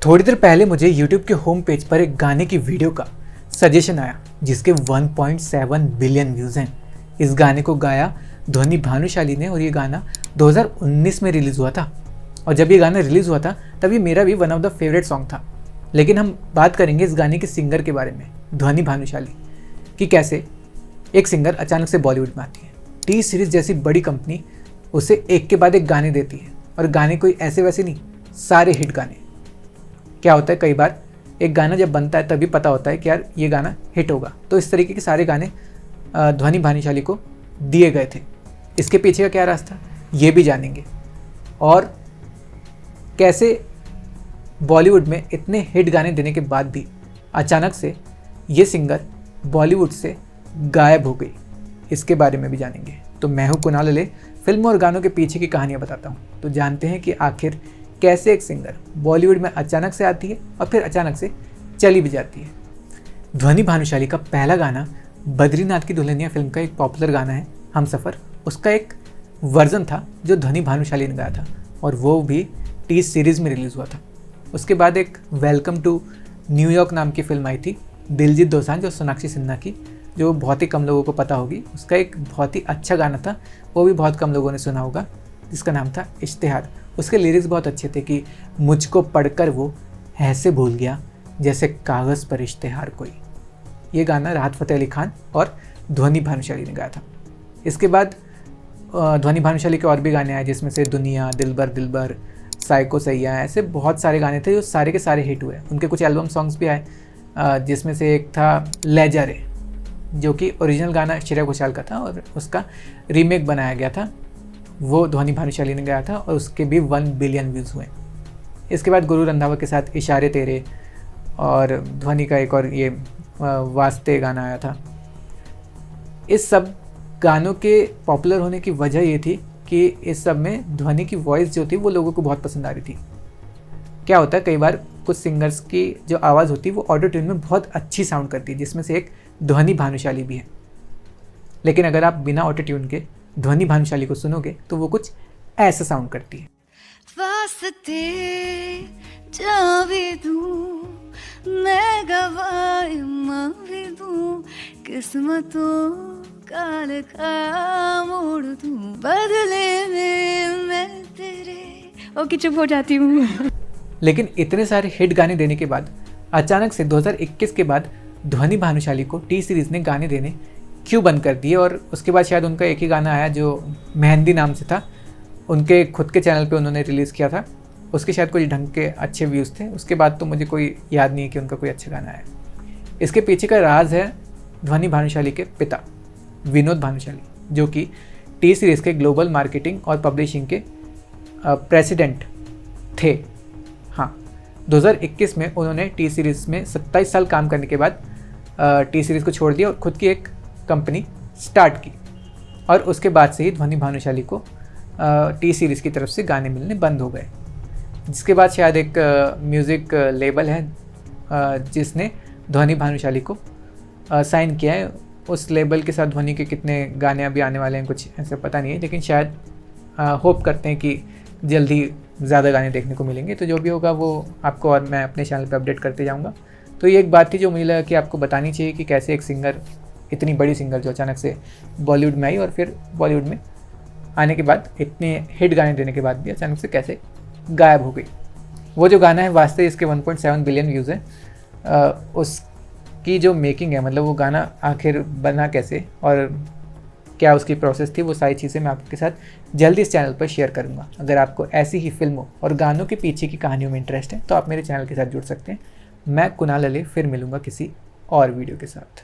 थोड़ी देर पहले मुझे YouTube के होम पेज पर एक गाने की वीडियो का सजेशन आया जिसके 1.7 बिलियन व्यूज़ हैं। इस गाने को गाया ध्वनि भानुशाली ने और ये गाना 2019 में रिलीज़ हुआ था। और जब ये गाना रिलीज़ हुआ था तब ये मेरा भी one of the favourite song था। लेकिन हम बात करेंगे इस गाने के सिंगर के बारे में, ध्वनि भानुशाली, कि कैसे एक सिंगर अचानक से बॉलीवुड में आती है। टी सीरीज़ जैसी बड़ी कंपनी उसे एक के बाद एक गाने देती है और गाने कोई ऐसे वैसे नहीं, सारे हिट गाने। क्या होता है, कई बार एक गाना जब बनता है तभी पता होता है कि यार ये गाना हिट होगा। तो इस तरीके के सारे गाने ध्वनि भानुशाली को दिए गए थे। इसके पीछे का क्या रास्ता, ये भी जानेंगे। और कैसे बॉलीवुड में इतने हिट गाने देने के बाद भी अचानक से ये सिंगर बॉलीवुड से गायब हो गई, इसके बारे में भी जानेंगे। तो मैं हूँ कुणाल अले, फिल्मों और गानों के पीछे की कहानियाँ बताता हूँ। तो जानते हैं कि आखिर कैसे एक सिंगर बॉलीवुड में अचानक से आती है और फिर अचानक से चली भी जाती है। ध्वनि भानुशाली का पहला गाना बद्रीनाथ की दुल्हनिया फिल्म का एक पॉपुलर गाना है हमसफ़र। उसका एक वर्जन था जो ध्वनि भानुशाली ने गाया था और वो भी टी सीरीज़ में रिलीज़ हुआ था। उसके बाद एक वेलकम टू न्यूयॉर्क नाम की फिल्म आई थी दिलजीत दोसांझ और सोनाक्षी सिन्हा की, जो बहुत ही कम लोगों को पता होगी। उसका एक बहुत ही अच्छा गाना था, वो भी बहुत कम लोगों ने सुना होगा, जिसका नाम था इश्तिहार। उसके लिरिक्स बहुत अच्छे थे कि मुझको पढ़कर वो ऐसे भूल गया जैसे कागज़ पर इश्तिहार कोई। ये गाना राहत फ़तेह अली खान और ध्वनि भानुशाली ने गाया था। इसके बाद ध्वनि भानुशाली के और भी गाने आए, जिसमें से दुनिया, दिलबर दिलबर, साइको सैया, ऐसे बहुत सारे गाने थे जो सारे के सारे हिट हुए। उनके कुछ एल्बम सॉन्ग्स भी आए, जिसमें से एक था लेजरे, जो कि ओरिजिनल गाना श्रेया घोषाल का था और उसका रीमेक बनाया गया था, वो ध्वनि भानुशाली ने गाया था और उसके भी 1 बिलियन व्यूज़ हुए। इसके बाद गुरु रंधावा के साथ इशारे तेरे, और ध्वनि का एक और ये वास्ते गाना आया था। इस सब गानों के पॉपुलर होने की वजह ये थी कि इस सब में ध्वनि की वॉइस जो थी वो लोगों को बहुत पसंद आ रही थी। क्या होता है, कई बार कुछ सिंगर्स की जो आवाज़ होती है वो ऑडियो ट्यून में बहुत अच्छी साउंड करती है, जिसमें से एक ध्वनि भानुशाली भी है। लेकिन अगर आप बिना ऑडियो ट्यून के ध्वनि भानुशाली को सुनोगे तो वो कुछ ऐसा साउंड करती है। वास्ते जा भी दूं, मैं गवाही भी दूं, किस्मतों का लिखा मोड़ दूं, बदले में मैं तेरे। ओके, चुप हो जाती हूँ। लेकिन इतने सारे हिट गाने देने के बाद अचानक से 2021 के बाद ध्वनि भानुशाली को टी सीरीज़ ने गाने देने क्यों बंद कर दिए। और उसके बाद शायद उनका एक ही गाना आया जो मेहंदी नाम से था, उनके खुद के चैनल पे उन्होंने रिलीज़ किया था। उसके शायद कोई ढंग के अच्छे व्यूज़ थे। उसके बाद तो मुझे कोई याद नहीं है कि उनका कोई अच्छा गाना आया। इसके पीछे का राज है ध्वनि भानुशाली के पिता विनोद भानुशाली, जो कि टी सीरीज़ के ग्लोबल मार्केटिंग और पब्लिशिंग के प्रेसिडेंट थे। हाँ, 2021 में उन्होंने टी सीरीज़ में 27 साल काम करने के बाद टी सीरीज़ को छोड़ दिया और ख़ुद की एक कंपनी स्टार्ट की। और उसके बाद से ही ध्वनि भानुशाली को टी सीरीज़ की तरफ से गाने मिलने बंद हो गए। जिसके बाद शायद एक म्यूज़िक लेबल है जिसने ध्वनि भानुशाली को साइन किया है। उस लेबल के साथ ध्वनि के कितने गाने अभी आने वाले हैं कुछ ऐसा पता नहीं है, लेकिन शायद होप करते हैं कि जल्दी ज़्यादा गाने देखने को मिलेंगे। तो जो भी होगा वो आपको और मैं अपने चैनल पे अपडेट करते जाऊँगा। तो ये एक बात थी जो मुझे लगा कि आपको बतानी चाहिए कि कैसे एक सिंगर, इतनी बड़ी सिंगर जो अचानक से बॉलीवुड में आई और फिर बॉलीवुड में आने के बाद इतने हिट गाने देने के बाद भी अचानक से कैसे गायब हो गई। वो जो गाना है वास्ते, इसके 1.7 बिलियन व्यूज़ हैं। उसकी जो मेकिंग है, मतलब वो गाना आखिर बना कैसे और क्या उसकी प्रोसेस थी, वो सारी चीज़ें मैं आपके साथ जल्दी इस चैनल पर शेयर करूँगा। अगर आपको ऐसी ही फिल्मों और गानों के पीछे की कहानियों में इंटरेस्ट है तो आप मेरे चैनल के साथ जुड़ सकते हैं। मैं कुणाल अले फिर मिलूँगा किसी और वीडियो के साथ।